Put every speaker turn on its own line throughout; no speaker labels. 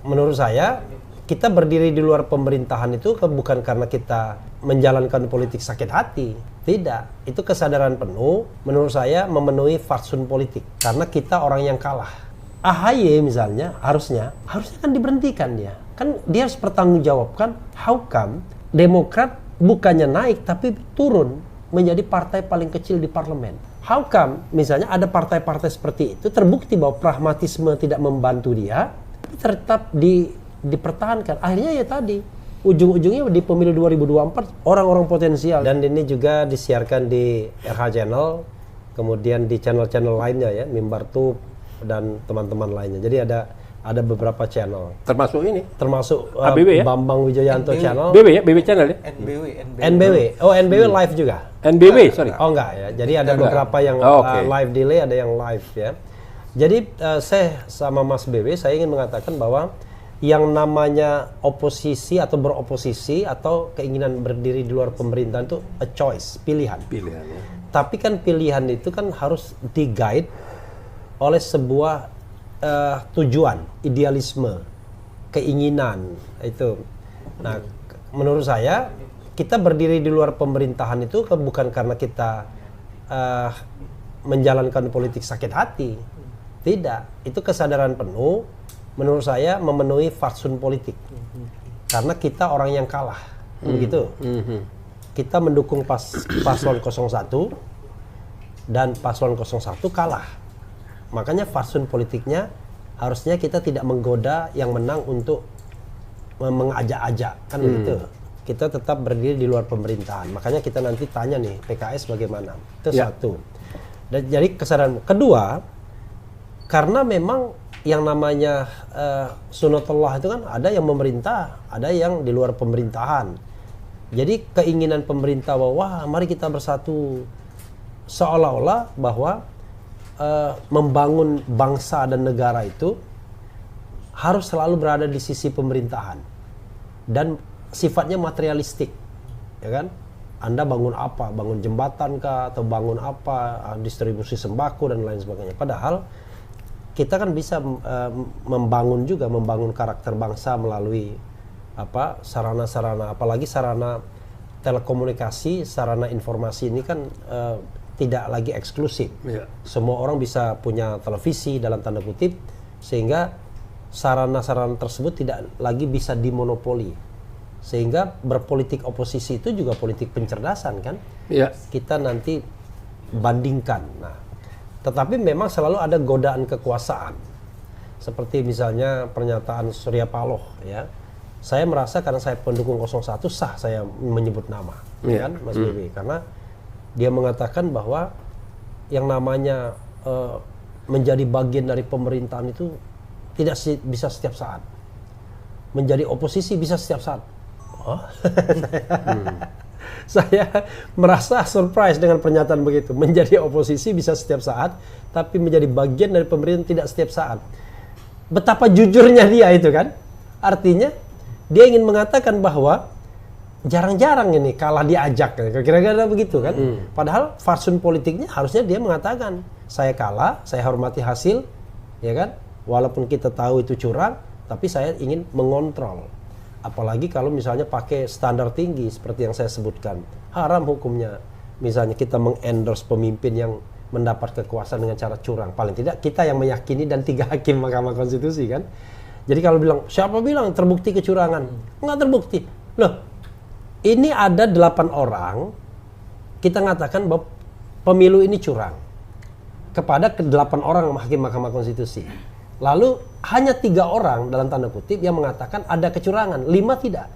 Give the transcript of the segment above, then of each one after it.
menurut saya kita berdiri di luar pemerintahan itu bukan karena kita menjalankan politik sakit hati. Tidak, itu kesadaran penuh menurut saya memenuhi fatsun politik. Karena kita orang yang kalah. AHY misalnya harusnya kan diberhentikan dia. Kan dia harus bertanggungjawabkan how come Demokrat bukannya naik tapi turun menjadi partai paling kecil di parlemen. How come misalnya ada partai-partai seperti itu terbukti bahwa pragmatisme tidak membantu dia, tapi tetap dipertahankan. Akhirnya ya tadi ujung-ujungnya di pemilu 2024 orang-orang potensial, dan ini juga disiarkan di RH Channel, kemudian di channel-channel lainnya ya, Mimbar Tube dan teman-teman lainnya. Jadi ada beberapa channel. Termasuk
ABW, ya?
Bambang Wijoyanto
NBW.
Channel.
BW ya, BW Channel ya?
NBW. Oh, NBW live juga.
NBW, sorry.
Oh enggak ya. Jadi ada beberapa yang live delay, ada yang live ya. Jadi saya sama Mas BW saya ingin mengatakan bahwa yang namanya oposisi atau beroposisi atau keinginan berdiri di luar pemerintahan itu a choice, pilihan.
Pilihan ya.
Tapi kan pilihan itu kan harus di-guide oleh sebuah tujuan, idealisme, keinginan itu. Nah, menurut saya kita berdiri di luar pemerintahan itu bukan karena kita menjalankan politik sakit hati. Tidak, itu kesadaran penuh menurut saya memenuhi fatsun politik. Karena kita orang yang kalah. Begitu. Kita mendukung paslon 01 dan paslon 01 kalah. Makanya fatsun politiknya harusnya kita tidak menggoda yang menang untuk mengajak-ajak, kan begitu. Kita tetap berdiri di luar pemerintahan. Makanya kita nanti tanya nih PKS bagaimana. Itu satu. Dan jadi kesadaran kedua, karena memang yang namanya sunatullah itu kan ada yang memerintah, ada yang di luar pemerintahan. Jadi keinginan pemerintah bahwa wah, mari kita bersatu, seolah-olah bahwa membangun bangsa dan negara itu harus selalu berada di sisi pemerintahan dan sifatnya materialistik, ya kan? Anda bangun apa? Bangun jembatan kah? Atau bangun apa? Distribusi sembako dan lain sebagainya. Padahal kita kan bisa membangun karakter bangsa melalui sarana-sarana, apalagi sarana telekomunikasi, sarana informasi ini kan tidak lagi eksklusif. Semua orang bisa punya televisi dalam tanda kutip, sehingga sarana-sarana tersebut tidak lagi bisa dimonopoli. Sehingga berpolitik oposisi itu juga politik pencerdasan kan? Kita nanti bandingkan. Nah, tetapi memang selalu ada godaan kekuasaan. Seperti misalnya pernyataan Surya Paloh ya. Saya merasa karena saya pendukung 01 sah saya menyebut nama, kan Mas Bibi, karena dia mengatakan bahwa yang namanya menjadi bagian dari pemerintahan itu tidak bisa setiap saat. Menjadi oposisi bisa setiap saat. Saya merasa surprise dengan pernyataan begitu. Menjadi oposisi bisa setiap saat, tapi menjadi bagian dari pemerintahan tidak setiap saat. Betapa jujurnya dia itu kan. Artinya dia ingin mengatakan bahwa jarang-jarang ini kalah diajak, kira-kira begitu kan. Padahal fatsun politiknya harusnya dia mengatakan, saya kalah, saya hormati hasil, ya kan. Walaupun kita tahu itu curang, tapi saya ingin mengontrol. Apalagi kalau misalnya pakai standar tinggi seperti yang saya sebutkan, haram hukumnya. Misalnya kita mengendorse pemimpin yang mendapat kekuasaan dengan cara curang. Paling tidak kita yang meyakini dan 3 hakim Mahkamah Konstitusi kan. Jadi kalau bilang, siapa bilang terbukti kecurangan? Nggak terbukti. Loh, ini ada 8 orang, kita ngatakan bahwa pemilu ini curang kepada ke-8 orang hakim Mahkamah Konstitusi. Lalu hanya 3 orang dalam tanda kutip yang mengatakan ada kecurangan, 5 tidak.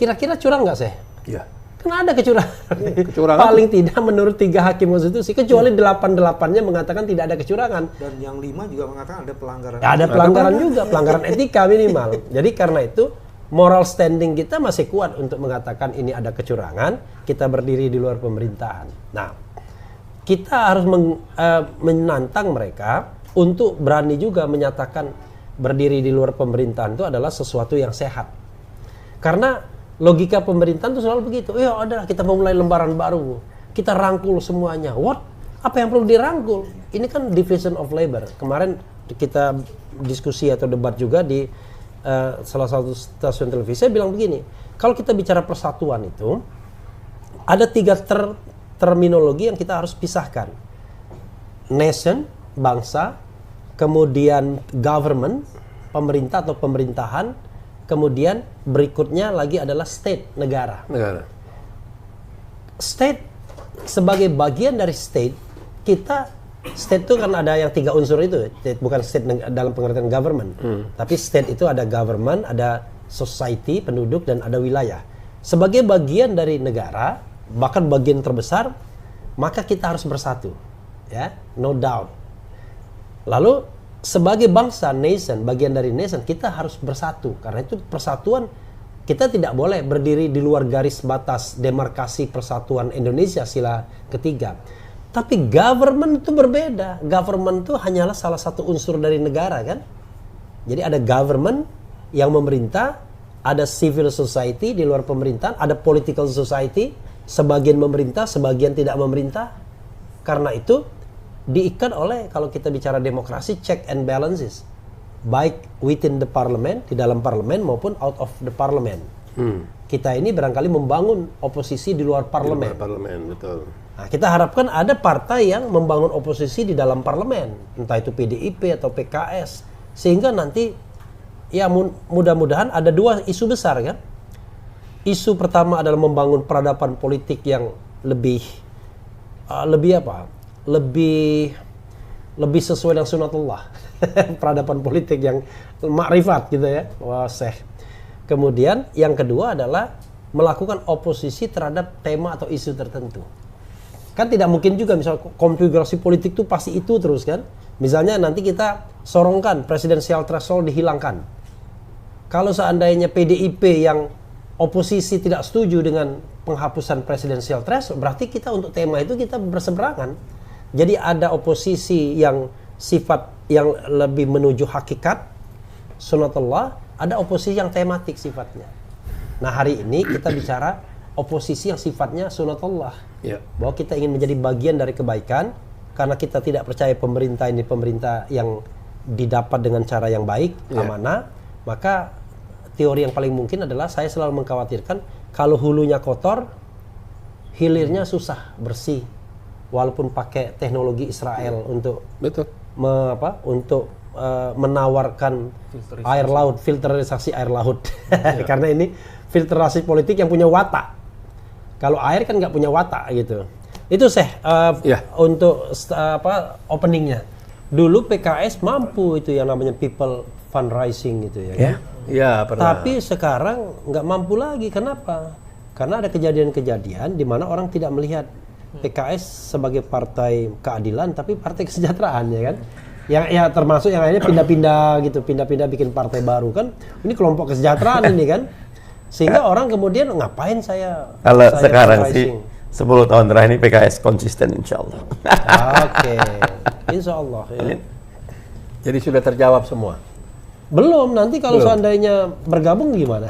Kira-kira curang nggak sih?
Iya.
Karena ada kecurangan. Paling tidak menurut 3 hakim konstitusi, kecuali 8-8-nya mengatakan tidak ada kecurangan.
Dan yang 5 juga mengatakan ada pelanggaran.
Ada pelanggaran juga, pelanggaran etika minimal. Jadi karena itu moral standing kita masih kuat untuk mengatakan ini ada kecurangan, kita berdiri di luar pemerintahan. Nah, kita harus menantang mereka untuk berani juga menyatakan berdiri di luar pemerintahan itu adalah sesuatu yang sehat. Karena logika pemerintahan itu selalu begitu. Ya udah, kita memulai lembaran baru. Kita rangkul semuanya. What? Apa yang perlu dirangkul? Ini kan division of labor. Kemarin kita diskusi atau debat juga di salah satu stasiun televisi, saya bilang begini, kalau kita bicara persatuan itu ada 3 terminologi yang kita harus pisahkan. Nation, bangsa, kemudian government, pemerintah atau pemerintahan, kemudian berikutnya lagi adalah state, negara. State sebagai bagian dari state, state itu kan ada yang 3 unsur itu, bukan state dalam pengertian government, tapi state itu ada government, ada society, penduduk, dan ada wilayah. Sebagai bagian dari negara, bahkan bagian terbesar, maka kita harus bersatu, ya, no doubt. Lalu sebagai bangsa, nation, bagian dari nation, kita harus bersatu, karena itu persatuan. Kita tidak boleh berdiri di luar garis batas demarkasi persatuan Indonesia sila ketiga. Tapi government itu berbeda. Government itu hanyalah salah satu unsur dari negara, kan? Jadi ada government yang memerintah, ada civil society di luar pemerintahan, ada political society, sebagian memerintah, sebagian tidak memerintah. Karena itu diikat oleh, kalau kita bicara demokrasi, check and balances. Baik within the parliament, di dalam parlemen, maupun out of the parliament. Kita ini barangkali membangun oposisi di luar parlemen.
Betul.
Nah, kita harapkan ada partai yang membangun oposisi di dalam parlemen, entah itu PDIP atau PKS, sehingga nanti ya mudah-mudahan ada 2 isu besar, kan? Isu pertama adalah membangun peradaban politik yang lebih sesuai dengan sunatullah. Peradaban politik yang makrifat gitu ya, waseh. Kemudian yang kedua adalah melakukan oposisi terhadap tema atau isu tertentu. Kan tidak mungkin juga misal konfigurasi politik itu pasti itu terus, kan? Misalnya nanti kita sorongkan presidensial threshold dihilangkan. Kalau seandainya PDIP yang oposisi tidak setuju dengan penghapusan presidensial threshold, berarti kita untuk tema itu kita berseberangan. Jadi ada oposisi yang sifat yang lebih menuju hakikat sunatullah, ada oposisi yang tematik sifatnya. Nah, hari ini kita bicara oposisi yang sifatnya sunatullah, bahwa kita ingin menjadi bagian dari kebaikan, karena kita tidak percaya pemerintah ini pemerintah yang didapat dengan cara yang baik, amanah. Maka teori yang paling mungkin adalah, saya selalu mengkhawatirkan kalau hulunya kotor, hilirnya susah bersih, walaupun pakai teknologi Israel untuk menawarkan air laut, filterisasi air laut. Karena ini filterasi politik yang punya watak. Kalau air kan nggak punya watak gitu. Itu untuk openingnya. Dulu PKS mampu itu yang namanya people fundraising gitu ya. Pernah. Tapi sekarang nggak mampu lagi. Kenapa? Karena ada kejadian-kejadian di mana orang tidak melihat PKS sebagai partai keadilan, tapi partai kesejahteraan, ya kan? Yang ya termasuk yang lainnya pindah-pindah gitu, pindah-pindah bikin partai baru, kan? Ini kelompok kesejahteraan ini, kan? Sehingga orang kemudian ngapain saya?
Kalau sekarang sih 10 tahun terakhir ini PKS konsisten, insya Allah.
Oke, insya Allah. Ya.
Jadi sudah terjawab semua.
Belum, nanti kalau seandainya bergabung gimana?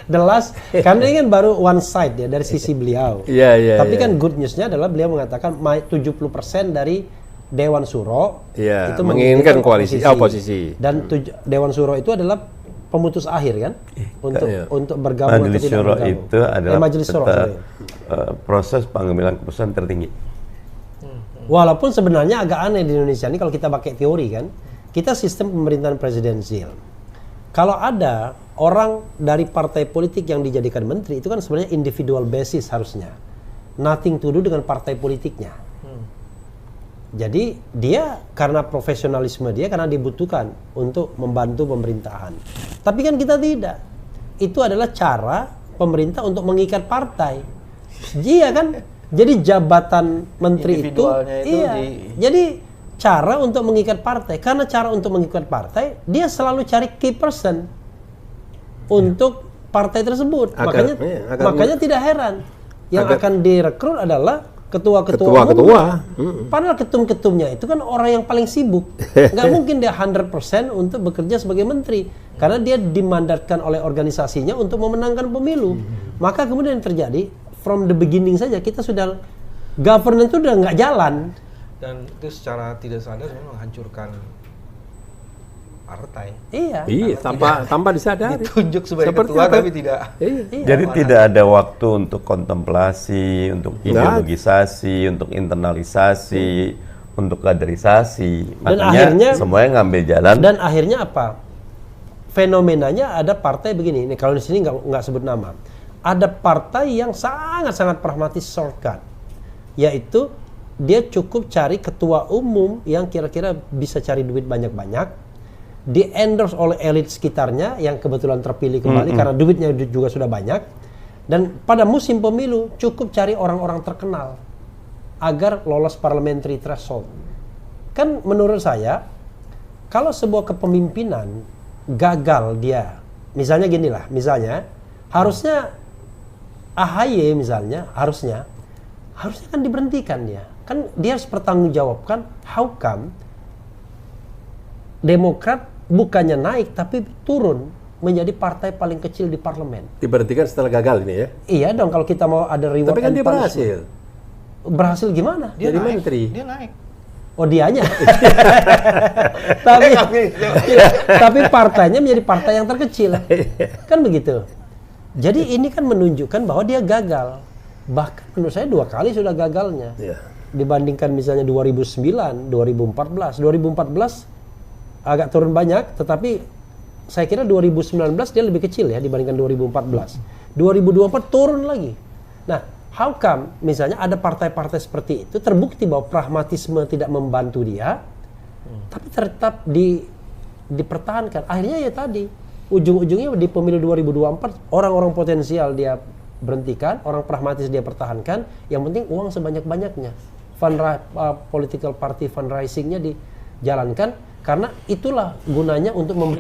The last, karena ini kan baru one side ya dari sisi beliau. Tapi kan good news-nya adalah beliau mengatakan 70% dari Dewan Suro
itu menginginkan koalisi oposisi.
Dan Dewan Suro itu adalah pemutus akhir, kan? Untuk bergabung
Majelis
atau tidak
Suro
bergabung.
itu adalah
Majelis Suro,
proses pengambilan keputusan tertinggi.
Walaupun sebenarnya agak aneh di Indonesia ini kalau kita pakai teori, kan? Kita sistem pemerintahan presidensial. Kalau ada orang dari partai politik yang dijadikan menteri, itu kan sebenarnya individual basis harusnya. Nothing to do dengan partai politiknya. Jadi dia karena profesionalisme dia, karena dibutuhkan untuk membantu pemerintahan. Tapi kan kita tidak. Itu adalah cara pemerintah untuk mengikat partai. Iya kan? Jadi jabatan menteri itu jadi cara untuk mengikat partai. Karena cara untuk mengikat partai, dia selalu cari key person untuk partai tersebut. Makanya tidak heran yang akan direkrut adalah ketua-ketua. Padahal ketum-ketumnya itu kan orang yang paling sibuk. Nggak mungkin dia 100% untuk bekerja sebagai menteri. Karena dia dimandatkan oleh organisasinya untuk memenangkan pemilu. Maka kemudian yang terjadi, from the beginning saja kita sudah, governance itu udah nggak jalan.
Dan itu secara tidak sadar memang menghancurkan partai.
Iya.
Iya, tanpa disadari.
Ditunjuk sebagai
Seperti
ketua
apa?
tapi tidak.
Iya.
Jadi tidak ada waktu untuk kontemplasi, untuk ideologisasi, untuk internalisasi, untuk kaderisasi.
Dan
Makanya
akhirnya-
semuanya ngambil jalan.
Dan akhirnya apa? Fenomenanya ada partai begini. Ini kalau di sini nggak sebut nama. Ada partai yang sangat-sangat pragmatis shortcut, yaitu dia cukup cari ketua umum yang kira-kira bisa cari duit banyak-banyak, di endorse oleh elit sekitarnya yang kebetulan terpilih kembali karena duitnya juga sudah banyak, dan pada musim pemilu cukup cari orang-orang terkenal agar lolos parliamentary threshold. Kan menurut saya, kalau sebuah kepemimpinan gagal dia, misalnya gini lah, misalnya harusnya AHY misalnya, harusnya kan diberhentikan dia. Kan dia harus bertanggungjawabkan how come Demokrat bukannya naik tapi turun menjadi partai paling kecil di parlemen.
Diberhentikan setelah gagal ini ya.
Iya dong, kalau kita mau ada reward
Tapi kan
and
dia
punishment.
berhasil.
Berhasil gimana?
Jadi menteri.
Dia naik.
Oh dianya. tapi partainya menjadi partai yang terkecil. Kan begitu. Jadi ini kan menunjukkan bahwa dia gagal. Bahkan menurut saya 2 kali sudah gagalnya.
Iya.
Dibandingkan misalnya 2009, 2014. 2014 agak turun banyak, tetapi saya kira 2019 dia lebih kecil ya dibandingkan 2014. 2024 turun lagi. Nah, how come misalnya ada partai-partai seperti itu terbukti bahwa pragmatisme tidak membantu dia, tapi tetap dipertahankan. Akhirnya ya tadi, ujung-ujungnya di pemilu 2024 orang-orang potensial dia berhentikan, orang pragmatis dia pertahankan, yang penting uang sebanyak-banyaknya. Political party fundraisingnya dijalankan, karena itulah gunanya untuk memberi